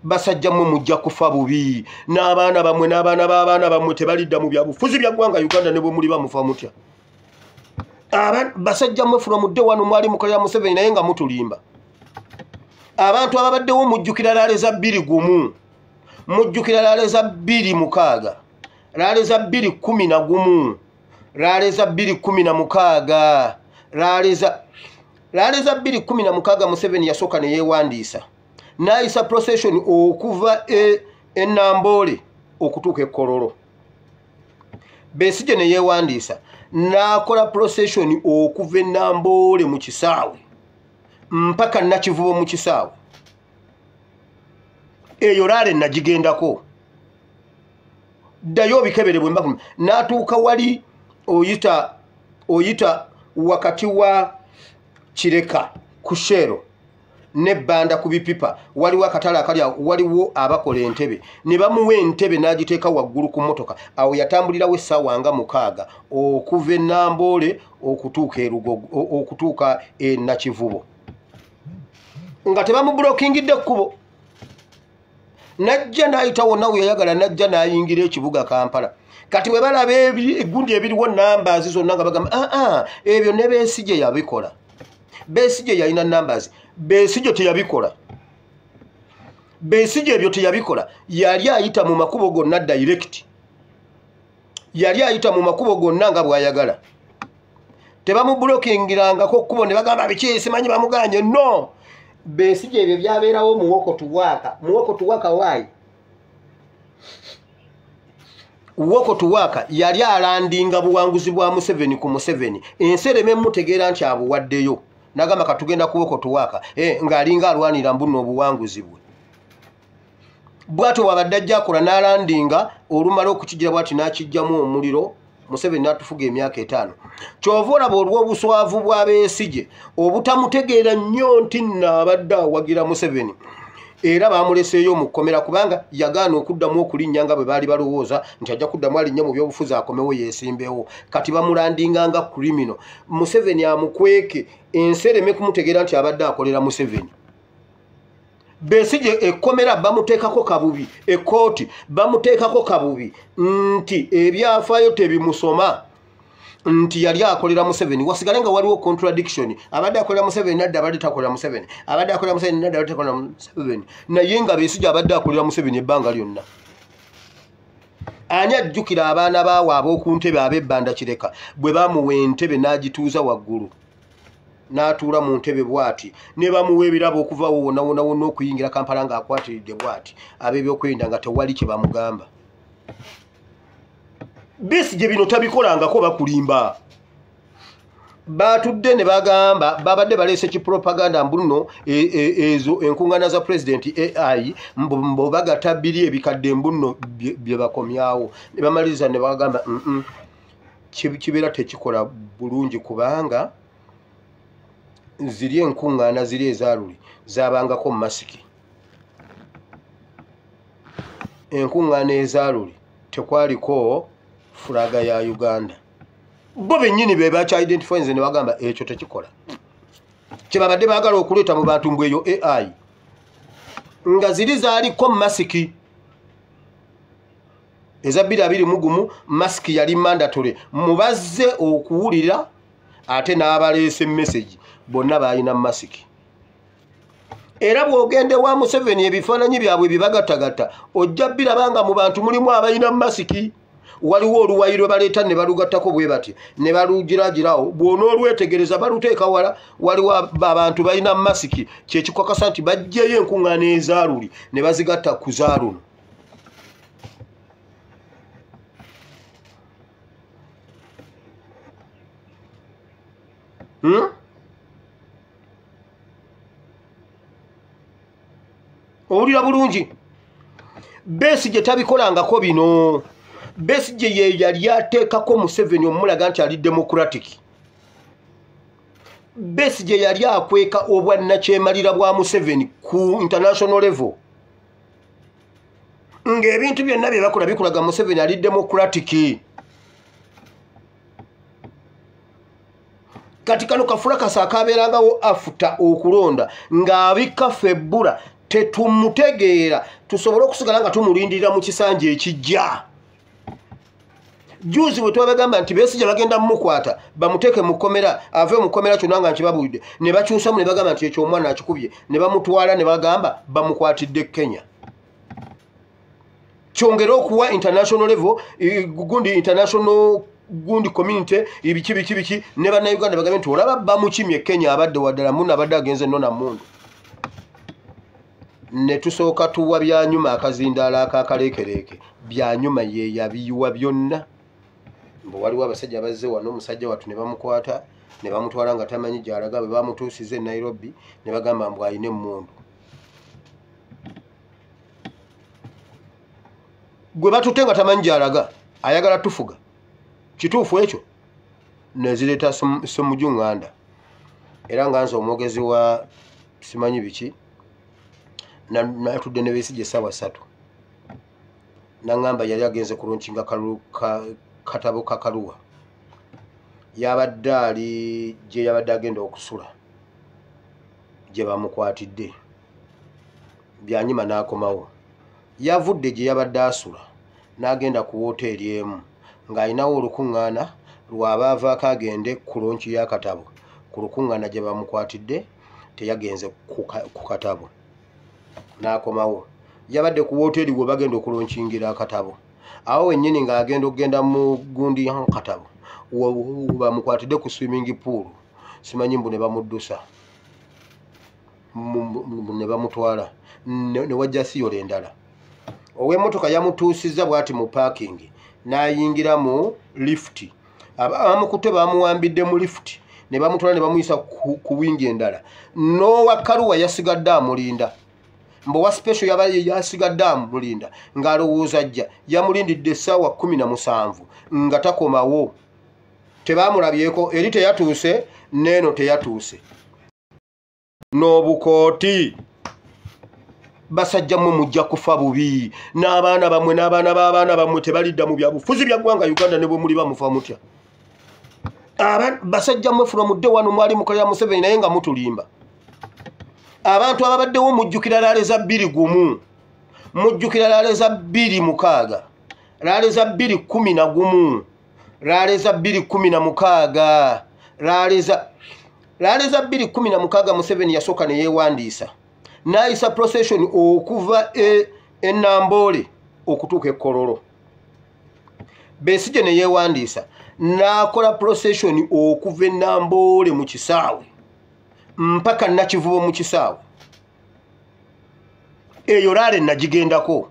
basajja mmwe mujja kufa bubi n'abaana bamwe n'abaana b'abaana bamwe tebalidda mu byabufuzi bya ggwanga Uganda ne bwe muli bamufa mutya basajja mmwe from day one mwali mukolera Museveni naye nga mutulimba abantu ababaddewo mujjukira laleza 2 mujjukira laleza 2 laleza 211 laleza 216 laleza 216 Museveni yasooka ne yeewandiisa n'ayisa procession okuva Nambole okutuuka e Kololo Besigye ne yeewandiisa n'akola procession okuva e Nambole mu kisaawe mpaka Nakivubo mu kisaawe eyo lale nagigendako ddayo bikeberebwe mbaku n'atuuka wali oyita wakati wa Kireka kushero ne banda ku bipipa waliwo akatala akalya waliwo abakola entebe ne bamuwa entebe n'agiteeka waggulu ku motoka awo yatambulirawo essaawa nga 6 okuva e Nambole okutuuka okutuuka e Nakivubo nga tebamubulokingidde ekkubo najja n'ayita wonna we yayagala najja n'ayingira ekibuga Kampala kati we balaba egundi ebiriwo numbers zonna nga bagamba ebyo ne Besigye yabikola Besigye yalina numbers Besigye teyabikola Besigye ebyo teyabikola yali ayita mu makubo gonna direct yali ayita mu makubo gonna nga bwayagala tebamubulokingirangako kubo ne bagamba biki simanyi bamuganye no Besigye ebyo byabeerawo muwoko tuwaka wayi Woko tuwaka yali alandinga buwanguzi bwa Museveni ku Museveni ensereme mutegeera nti abuwaddeyo nagamba katugenda ku Woko tuwaka ng'alinga alwanira mbuno obuwanguzi bwe bwatyo wabadde ajja akola n'alandinga olumala okukigira bwati n'akijjamu omuliro Museveni n'atufuga emyaka 5 kyova olaba olw'obuswavu bwa Besigye obutamutegeera nnyo nti n'abadde awagira Museveni era bamuleseeyo mu kkomera kubanga yagaana okuddamu okulinnya nga bwe baali balowooza nti ajja kuddamu alinnya mu byobufuzi akomewo yeesimbewo kati bamulandinganga criminal Museveni amukweke ensereme kumutegeera nti abadde akolera Museveni Besigye ekkomera bamuteekako kabubi ekkooti bamuteekako kabubi nti ebyafaayo tebimusoma nti yali akolera Museveni wasigale nga waliwo contradiction abadde akolera Museveni nadda abadde takolera Museveni abadde akolera Museveni nadda abadde takolera Museveni naye nga Besigye abadde akolera Museveni ebbanga lyonna ani ajjukira abaana baawe ab'oku ntebe ab'ebbanda Kireka bwe bamuwa entebe n'agituuza waggulu n'atuula mu ntebe bwati ne bamuwa ebirabo okuva wonna okuyingira Kampala ng'akwatiridde bwati ab'ebyokwerinda nga tewali kye bamugamba Besigye bino tabikolangako bakulimba batudde ne bagamba babadde baleese kipropaganda mbuno ezo enkuŋŋaana za president AI mbo bagata biri ebikadde mbuno bye bakomyawo ne bamaliriza ne bagamba kibeera tekikola bulungi kubanga ziri enkuŋŋaana ziri ezaaluli zabangako masiki enkuŋŋaana ezaaluli tekwaliko fulaga ya Uganda bo bennyini be bacha identifies ne bagamba ekyo tekikola kyebabadde baagala okuleeta mu bantu mbweyo AI nga ziri zaaliko masiki eza 221 masiki yali mandatory mubazze okuwulira ate n'abaleese message bonna balina masiki era bw'ogende wa Museveni ebifaananyi byabwe bibagatagata ojja birabanga mu bantu mulimu abalina masiki waliwo oluwayiro baleeta ne balugattako bwe bati ne balugiragirawo bw'ona olwetegereza baluteeka wala waliwo abantu balina masiki kyekikakasa nti bajjeyo enkuŋŋaana ezaaluli ne bazigatta ku zaaluno owulira bulungi Besigye tabikolangako bino Besigye ye yali ateekako Museveni omulaga nti ali democratic Besigye yali akweka obwannakyemalira bwa Museveni ku international level ng'ebintu byonna bye bakola bikulaga Museveni ali democratic kati kano kafula kasa akabeerangawo afuta okulonda ng'abikka Febbula tetumutegeera tusobole okusigala nga tumulindirira mu kisanja ekijja. Juzi bwe twabagamba nti Besigye bagenda mumukwata bamuteeke mu kkomera ave mu kkomera kyonna nga nkibabuulidde ne bakyusamu ne bagamba nti ekyo omwana akikubye ne bamutwala ne bagamba bamukwatidde Kenya. Kyongera okuwa international level gundi international gundi community ibiki ne bannayuganda bagambye nti olaba bamukimye Kenya abadde waddala muno abadde agenze nona mundu. Ne tusooka tuwa byanyuma akazindaala akakaleekereeke byanyuma ye yabiyiwa byonna. Mbu waliwo abasajja bazze wano omusajja wattu ne bamukwata ne bamutwala nga tamanyi gy'alaga bwe bamutuusiza e Nairobi ne bagamba mbu ayina emmundu. Gwe batutte nga tamanyi gy'alaga ayagala tufuga kituufu ekyo ne zireeta Ssemujjuŋŋanda era nga nze omwogezi wa simanyi biki natudde ne Besigye essaawa 3 naŋŋamba yali agenze kulunkinga katabo kakaluwa yabadde ali gye yabadde agenda okusula gye bamukwatidde byanyuma n'akomawo yavudde gye yabadde asula n'agenda ku woteeri emu ng'alinawo olukuŋŋaana lwaba avaako agende ku lonki ya katabo ku lukuŋŋaana gye bamukwatidde teyagenze ku katabo n'akomawo yabadde ku woteeri we bagenda okulonkingira akatabo awo wennyini ng'agenda okugenda mu gundi katabo bamukwatidde ku swimming pool simanyi mbu ne bamuddusa ne bamutwala ne wajja siyolo endala ow'emmotoka yamutuusizza bw'ati mu parking n'ayingira mu lift abamukutte bamuwambidde mu lift ne bamutwala ne bamuyisa ku wingi endala n'owa Kaluwa yasigadde amulinda mbu wa special yasigadde amulinda ng'alowooza ajja yamulindidde essaawa 17 nga takomawo tebamulabyeko eri teyatuuse neeno teyatuuse n'obukooti basajja mmwe mujja kufa bubi n'abaana bammwe n'abaana b'abaana bammwe tebalidda mu byabufuzi bya ggwanga Uganda ne bwe muli bamufa mutya basajja mmwe funa mudde wano mwali mukolera Museveni naye nga mutulimba abantu ababaddewo mujjukira laleza 2 mujjukira laleza 2 laleza 211 laleza 216 laleza 216 Museveni yasooka ne yeewandiisa n'ayisa procession okuva e Nambole okutuuka e Kololo. Besigye ne yeewandiisa n'akola procession okuva e Nambole mu kisaawe mpaka Nakivubo mu kisaawe eyo laale nagigendako